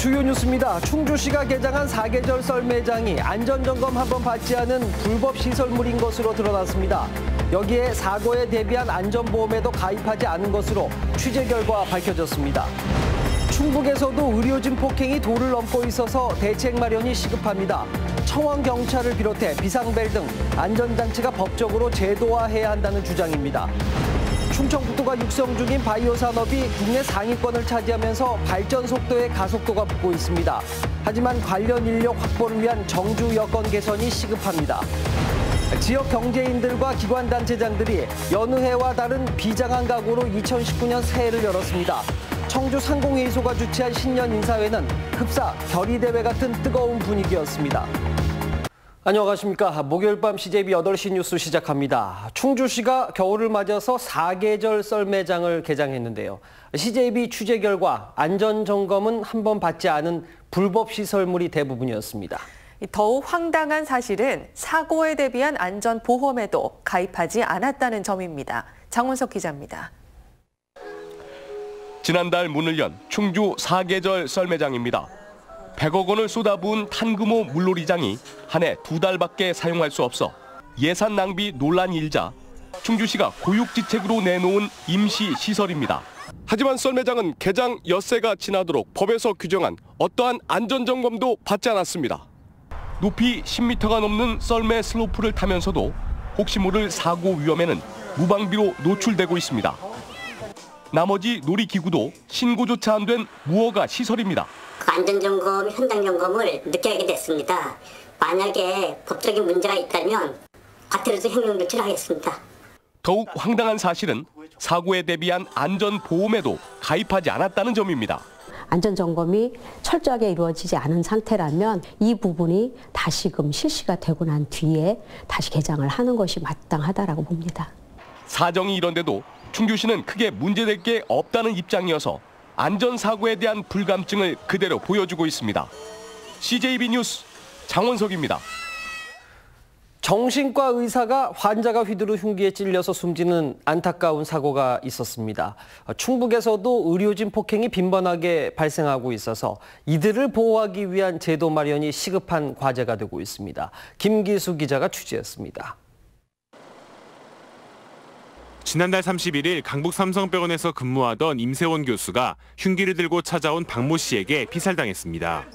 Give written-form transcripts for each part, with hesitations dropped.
주요 뉴스입니다. 충주시가 개장한 사계절 썰 매장이 안전점검 한번 받지 않은 불법 시설물인 것으로 드러났습니다. 여기에 사고에 대비한 안전보험에도 가입하지 않은 것으로 취재 결과 밝혀졌습니다. 충북에서도 의료진 폭행이 도를 넘고 있어서 대책 마련이 시급합니다. 청원경찰을 비롯해 비상벨 등 안전장치가 법적으로 제도화해야 한다는 주장입니다. 충청북도가 육성 중인 바이오 산업이 국내 상위권을 차지하면서 발전 속도에 가속도가 붙고 있습니다. 하지만 관련 인력 확보를 위한 정주 여건 개선이 시급합니다. 지역 경제인들과 기관단체장들이 여느 해와 다른 비장한 각오로 2019년 새해를 열었습니다. 청주 상공회의소가 주최한 신년 인사회는 흡사, 결의대회 같은 뜨거운 분위기였습니다. 안녕하십니까. 목요일 밤 CJB 8시 뉴스 시작합니다. 충주시가 겨울을 맞아서 사계절 썰 매장을 개장했는데요. CJB 취재 결과 안전점검은 한 번 받지 않은 불법 시설물이 대부분이었습니다. 더욱 황당한 사실은 사고에 대비한 안전보험에도 가입하지 않았다는 점입니다. 장원석 기자입니다. 지난달 문을 연 충주 사계절 썰 매장입니다. 100억 원을 쏟아부은 탄금호 물놀이장이 한 해 2달밖에 사용할 수 없어 예산 낭비 논란이 일자 충주시가 고육지책으로 내놓은 임시 시설입니다. 하지만 썰매장은 개장 엿새가 지나도록 법에서 규정한 어떠한 안전점검도 받지 않았습니다. 높이 10m가 넘는 썰매 슬로프를 타면서도 혹시 모를 사고 위험에는 무방비로 노출되고 있습니다. 나머지 놀이기구도 신고조차 안 된 무허가 시설입니다. 안전점검, 현장점검을 늦게 하게 됐습니다. 만약에 법적인 문제가 있다면 과태료도 행정조치하겠습니다. 더욱 황당한 사실은 사고에 대비한 안전보험에도 가입하지 않았다는 점입니다. 안전점검이 철저하게 이루어지지 않은 상태라면 이 부분이 다시금 실시가 되고 난 뒤에 다시 개장을 하는 것이 마땅하다라고 봅니다. 사정이 이런데도 충주시는 크게 문제될 게 없다는 입장이어서 안전사고에 대한 불감증을 그대로 보여주고 있습니다. CJB 뉴스 장원석입니다. 정신과 의사가 환자가 휘두르 흉기에 찔려서 숨지는 안타까운 사고가 있었습니다. 충북에서도 의료진 폭행이 빈번하게 발생하고 있어서 이들을 보호하기 위한 제도 마련이 시급한 과제가 되고 있습니다. 김기수 기자가 취재했습니다. 지난달 31일 강북 삼성병원에서 근무하던 임세원 교수가 흉기를 들고 찾아온 박모 씨에게 피살당했습니다.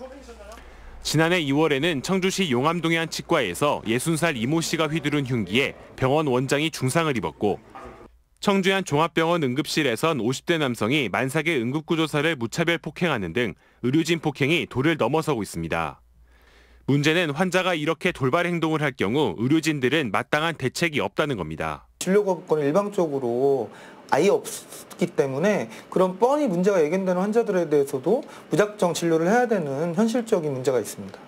지난해 2월에는 청주시 용암동의 한 치과에서 60살 이모 씨가 휘두른 흉기에 병원 원장이 중상을 입었고 청주의 한 종합병원 응급실에선 50대 남성이 만삭의 응급구조사를 무차별 폭행하는 등 의료진 폭행이 도를 넘어서고 있습니다. 문제는 환자가 이렇게 돌발 행동을 할 경우 의료진들은 마땅한 대책이 없다는 겁니다. 진료거부권이 일방적으로 아예 없기 때문에 그런 뻔히 문제가 예견되는 환자들에 대해서도 무작정 진료를 해야 되는 현실적인 문제가 있습니다.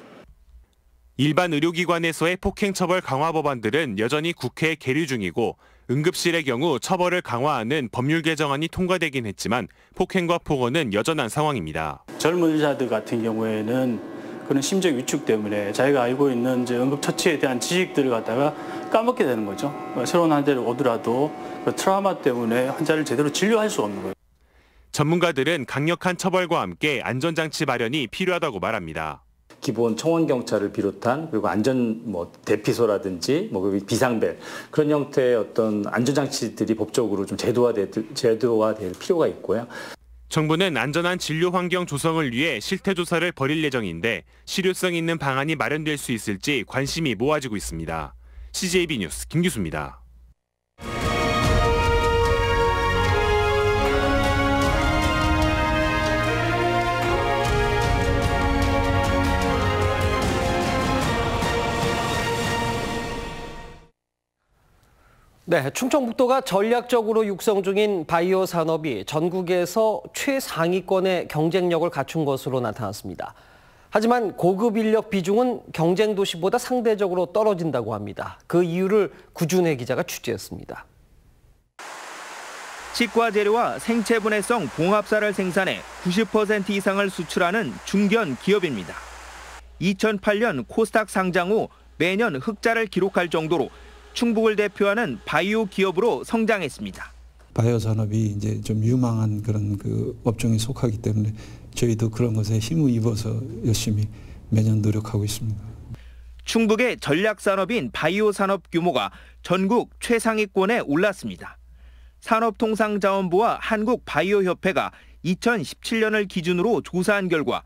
일반 의료기관에서의 폭행처벌 강화 법안들은 여전히 국회에 계류 중이고 응급실의 경우 처벌을 강화하는 법률 개정안이 통과되긴 했지만 폭행과 폭언은 여전한 상황입니다. 젊은 의사들 같은 경우에는 그런 심적 위축 때문에 자기가 알고 있는 응급처치에 대한 지식들을 갖다가 까먹게 되는 거죠. 새로운 환자를 오더라도 그 트라우마 때문에 환자를 제대로 진료할 수 없는 거예요. 전문가들은 강력한 처벌과 함께 안전장치 마련이 필요하다고 말합니다. 기본 청원경찰을 비롯한 그리고 안전 대피소라든지 비상벨 그런 형태의 어떤 안전장치들이 법적으로 좀 제도화될 필요가 있고요. 정부는 안전한 진료 환경 조성을 위해 실태조사를 벌일 예정인데 실효성 있는 방안이 마련될 수 있을지 관심이 모아지고 있습니다. CJB 뉴스 김규수입니다. 네, 충청북도가 전략적으로 육성 중인 바이오 산업이 전국에서 최상위권의 경쟁력을 갖춘 것으로 나타났습니다. 하지만 고급 인력 비중은 경쟁 도시보다 상대적으로 떨어진다고 합니다. 그 이유를 구준혜 기자가 취재했습니다. 치과 재료와 생체 분해성 봉합사를 생산해 90% 이상을 수출하는 중견 기업입니다. 2008년 코스닥 상장 후 매년 흑자를 기록할 정도로 충북을 대표하는 바이오 기업으로 성장했습니다. 바이오 산업이 이제 좀 유망한 그런 업종에 속하기 때문에 저희도 그런 것에 힘을 입어서 열심히 매년 노력하고 있습니다. 충북의 전략산업인 바이오 산업 규모가 전국 최상위권에 올랐습니다. 산업통상자원부와 한국바이오협회가 2017년을 기준으로 조사한 결과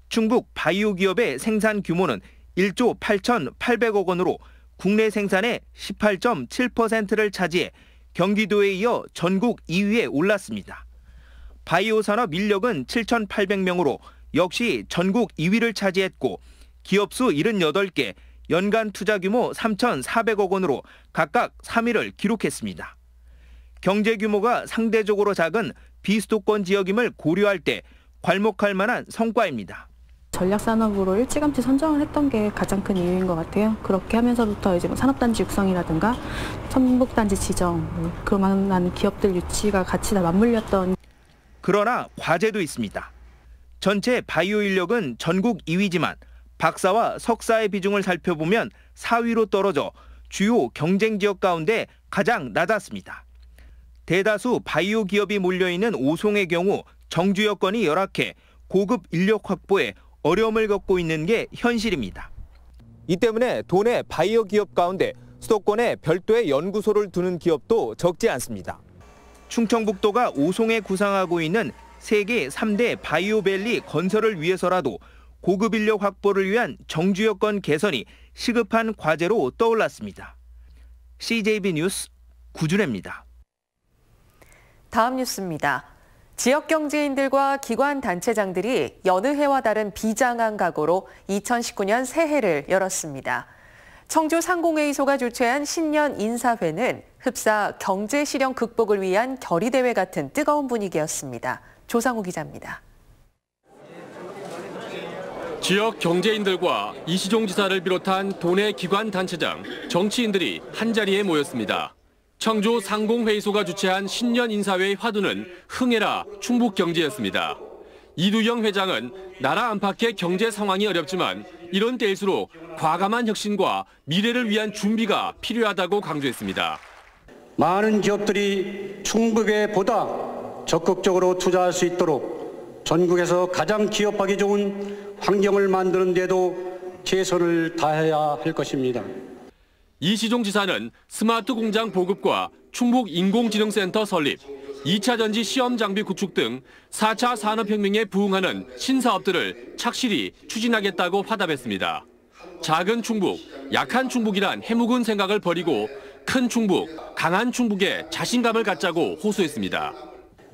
충북 바이오 기업의 생산 규모는 1조 8,800억 원으로 국내 생산의 18.7%를 차지해 경기도에 이어 전국 2위에 올랐습니다. 바이오 산업 인력은 7,800명으로 역시 전국 2위를 차지했고 기업 수 78개, 연간 투자 규모 3,400억 원으로 각각 3위를 기록했습니다. 경제 규모가 상대적으로 작은 비수도권 지역임을 고려할 때 괄목할 만한 성과입니다. 전략산업으로 일찌감치 선정을 했던 게 가장 큰 이유인 것 같아요. 그렇게 하면서부터 이제 산업단지 육성이라든가 천북단지 지정, 그만한 기업들 유치가 같이 다 맞물렸던. 그러나 과제도 있습니다. 전체 바이오 인력은 전국 2위지만 박사와 석사의 비중을 살펴보면 4위로 떨어져 주요 경쟁 지역 가운데 가장 낮았습니다. 대다수 바이오 기업이 몰려있는 오송의 경우 정주 여건이 열악해 고급 인력 확보에 어려움을 겪고 있는 게 현실입니다. 이 때문에 도내 바이오 기업 가운데 수도권에 별도의 연구소를 두는 기업도 적지 않습니다. 충청북도가 오송에 구상하고 있는 세계 3대 바이오밸리 건설을 위해서라도 고급 인력 확보를 위한 정주 여건 개선이 시급한 과제로 떠올랐습니다. CJB 뉴스 구준혜입니다. 다음 뉴스입니다. 지역 경제인들과 기관 단체장들이 여느 해와 다른 비장한 각오로 2019년 새해를 열었습니다. 청주 상공회의소가 주최한 신년 인사회는 흡사 경제 실현 극복을 위한 결의대회 같은 뜨거운 분위기였습니다. 조상우 기자입니다. 지역 경제인들과 이시종 지사를 비롯한 도내 기관 단체장, 정치인들이 한자리에 모였습니다. 청주 상공회의소가 주최한 신년 인사회의 화두는 흥해라 충북경제였습니다. 이두영 회장은 나라 안팎의 경제 상황이 어렵지만 이런 때일수록 과감한 혁신과 미래를 위한 준비가 필요하다고 강조했습니다. 많은 기업들이 충북에 보다 적극적으로 투자할 수 있도록 전국에서 가장 기업하기 좋은 환경을 만드는 데도 최선을 다해야 할 것입니다. 이시종 지사는 스마트 공장 보급과 충북 인공지능센터 설립, 2차 전지 시험 장비 구축 등 4차 산업혁명에 부응하는 신사업들을 착실히 추진하겠다고 화답했습니다. 작은 충북, 약한 충북이란 해묵은 생각을 버리고 큰 충북, 강한 충북에 자신감을 갖자고 호소했습니다.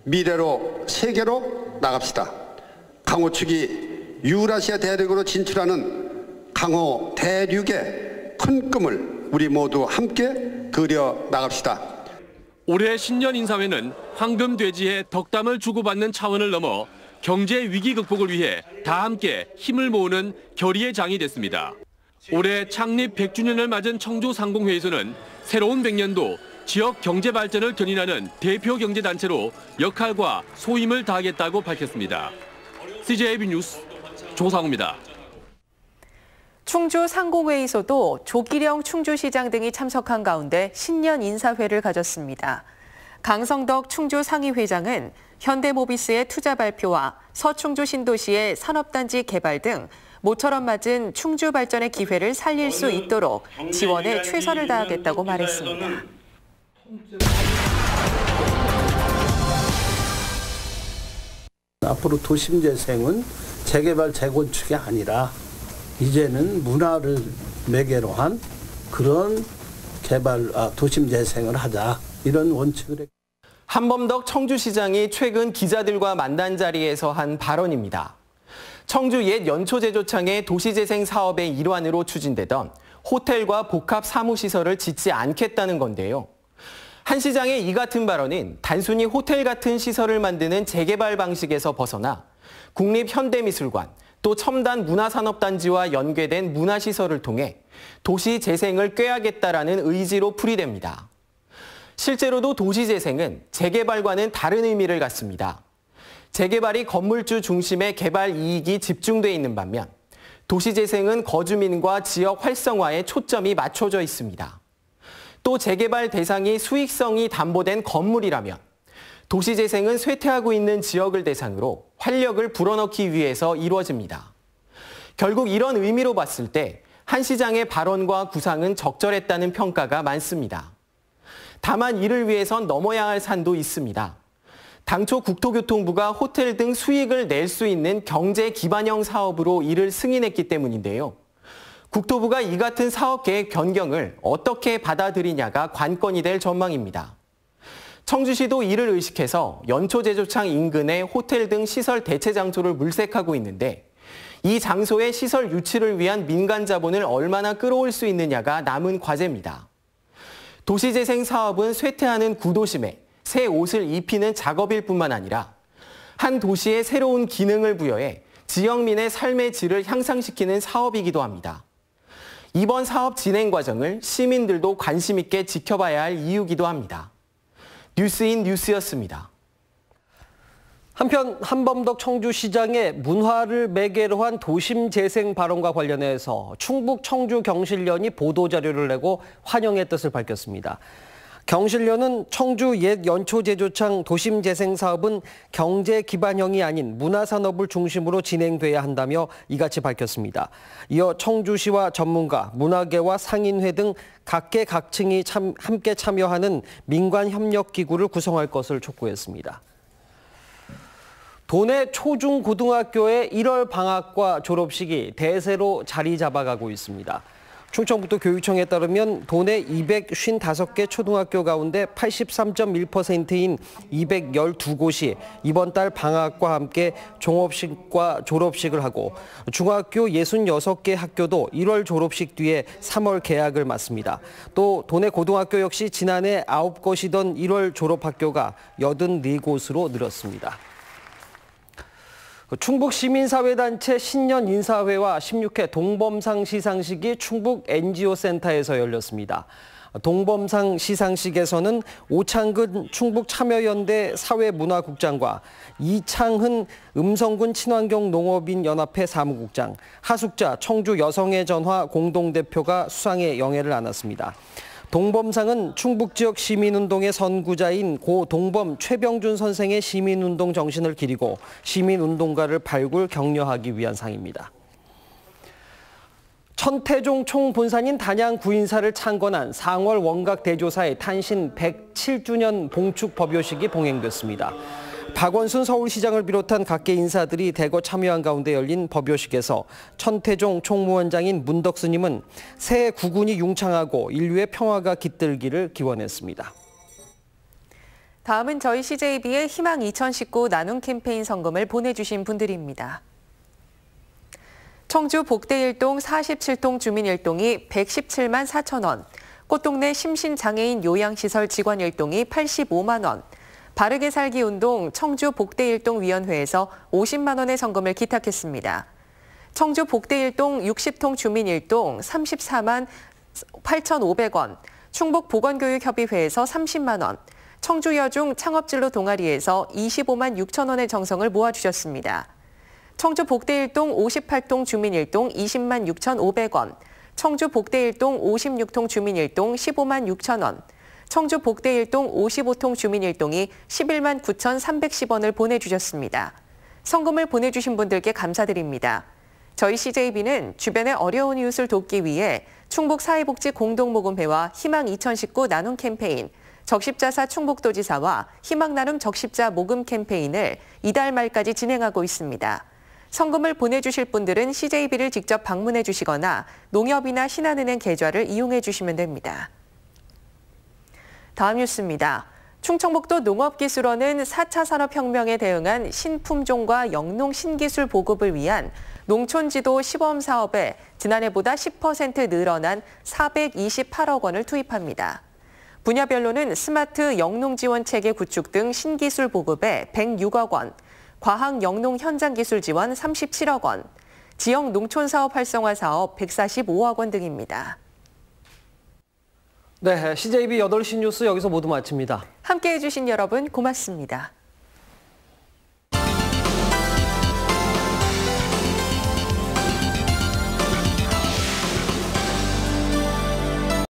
미래로 세계로 나갑시다. 강호 측이 유라시아 대륙으로 진출하는 강호 대륙의 큰 꿈을 우리 모두 함께 그려 나갑시다. 올해 신년 인사회는 황금돼지의 덕담을 주고받는 차원을 넘어 경제 위기 극복을 위해 다 함께 힘을 모으는 결의의 장이 됐습니다. 올해 창립 100주년을 맞은 청주 상공회의소는 새로운 100년도 지역 경제 발전을 견인하는 대표 경제단체로 역할과 소임을 다하겠다고 밝혔습니다. CJB 뉴스 조상우입니다. 충주 상공회의소도 조기령 충주시장 등이 참석한 가운데 신년 인사회를 가졌습니다. 강성덕 충주 상임회장은 현대모비스의 투자 발표와 서충주 신도시의 산업단지 개발 등 모처럼 맞은 충주 발전의 기회를 살릴 수 있도록 지원에 최선을 다하겠다고 말했습니다. 앞으로 도심재생은 재개발, 재건축이 아니라 이제는 문화를 매개로 한 그런 도심재생을 하자, 이런 원칙을 했습니다. 한범덕 청주시장이 최근 기자들과 만난 자리에서 한 발언입니다. 청주 옛 연초제조창의 도시재생 사업의 일환으로 추진되던 호텔과 복합 사무시설을 짓지 않겠다는 건데요. 한 시장의 이 같은 발언은 단순히 호텔 같은 시설을 만드는 재개발 방식에서 벗어나 국립현대미술관, 또 첨단 문화산업단지와 연계된 문화시설을 통해 도시 재생을 꾀하겠다라는 의지로 풀이됩니다. 실제로도 도시 재생은 재개발과는 다른 의미를 갖습니다. 재개발이 건물주 중심의 개발 이익이 집중돼 있는 반면 도시 재생은 거주민과 지역 활성화에 초점이 맞춰져 있습니다. 또 재개발 대상이 수익성이 담보된 건물이라면 도시 재생은 쇠퇴하고 있는 지역을 대상으로 활력을 불어넣기 위해서 이루어집니다. 결국 이런 의미로 봤을 때 한 시장의 발언과 구상은 적절했다는 평가가 많습니다. 다만 이를 위해선 넘어야 할 산도 있습니다. 당초 국토교통부가 호텔 등 수익을 낼 수 있는 경제 기반형 사업으로 이를 승인했기 때문인데요. 국토부가 이 같은 사업 계획 변경을 어떻게 받아들이냐가 관건이 될 전망입니다. 청주시도 이를 의식해서 연초제조창 인근의 호텔 등 시설 대체 장소를 물색하고 있는데 이 장소의 시설 유치를 위한 민간 자본을 얼마나 끌어올 수 있느냐가 남은 과제입니다. 도시재생 사업은 쇠퇴하는 구도심에 새 옷을 입히는 작업일 뿐만 아니라 한 도시에 새로운 기능을 부여해 지역민의 삶의 질을 향상시키는 사업이기도 합니다. 이번 사업 진행 과정을 시민들도 관심 있게 지켜봐야 할 이유기도 합니다. 뉴스인 뉴스였습니다. 한편 한범덕 청주시장의 문화를 매개로 한 도심 재생 발언과 관련해서 충북 청주 경실련이 보도자료를 내고 환영의 뜻을 밝혔습니다. 경실련은 청주 옛 연초제조창 도심 재생 사업은 경제 기반형이 아닌 문화산업을 중심으로 진행돼야 한다며 이같이 밝혔습니다. 이어 청주시와 전문가, 문화계와 상인회 등 각계각층이 함께 참여하는 민관협력기구를 구성할 것을 촉구했습니다. 도내 초중고등학교의 1월 방학과 졸업식이 대세로 자리 잡아가고 있습니다. 충청북도 교육청에 따르면 도내 255개 초등학교 가운데 83.1%인 212곳이 이번 달 방학과 함께 종업식과 졸업식을 하고 중학교 66개 학교도 1월 졸업식 뒤에 3월 개학을 맞습니다. 또 도내 고등학교 역시 지난해 9곳이던 1월 졸업학교가 84곳으로 늘었습니다. 충북 시민사회단체 신년 인사회와 16회 동범상 시상식이 충북 NGO센터에서 열렸습니다. 동범상 시상식에서는 오창근 충북참여연대 사회문화국장과 이창흔 음성군 친환경 농업인 연합회 사무국장, 하숙자 청주 여성의 전화 공동대표가 수상의 영예를 안았습니다. 동범상은 충북 지역 시민운동의 선구자인 고 동범 최병준 선생의 시민운동 정신을 기리고 시민운동가를 발굴 격려하기 위한 상입니다. 천태종 총본산인 단양 구인사를 창건한 상월 원각대조사의 탄신 107주년 봉축 법요식이 봉행됐습니다. 박원순 서울시장을 비롯한 각계 인사들이 대거 참여한 가운데 열린 법요식에서 천태종 총무원장인 문덕스님은 새 구군이 융창하고 인류의 평화가 깃들기를 기원했습니다. 다음은 저희 CJB의 희망 2019 나눔 캠페인 성금을 보내주신 분들입니다. 청주 복대 1동 47동 주민 1동이 117만 4천 원, 꽃동네 심신장애인 요양시설 직원 1동이 85만 원, 바르게 살기 운동 청주 복대 1동 위원회에서 50만 원의 성금을 기탁했습니다. 청주 복대 1동 60통 주민 1동 34만 8,500원, 충북보건교육협의회에서 30만 원, 청주여중 창업진로 동아리에서 25만 6천 원의 정성을 모아주셨습니다. 청주 복대 1동 58동 주민 1동 20만 6,500원, 청주 복대 1동 56통 주민 1동 15만 6천 원, 청주 복대 1동 55통 주민 1동이 11만 9,310원을 보내주셨습니다. 성금을 보내주신 분들께 감사드립니다. 저희 CJB는 주변의 어려운 이웃을 돕기 위해 충북사회복지공동모금회와 희망 2019 나눔 캠페인, 적십자사 충북도지사와 희망나눔 적십자 모금 캠페인을 이달 말까지 진행하고 있습니다. 성금을 보내주실 분들은 CJB를 직접 방문해 주시거나 농협이나 신한은행 계좌를 이용해 주시면 됩니다. 다음 뉴스입니다. 충청북도 농업기술원은 4차 산업혁명에 대응한 신품종과 영농 신기술 보급을 위한 농촌지도 시범사업에 지난해보다 10% 늘어난 428억 원을 투입합니다. 분야별로는 스마트 영농지원체계 구축 등 신기술 보급에 106억 원, 과학 영농 현장기술 지원 37억 원, 지역 농촌사업 활성화 사업 145억 원 등입니다. 네, CJB 8시 뉴스 여기서 모두 마칩니다. 함께해 주신 여러분 고맙습니다.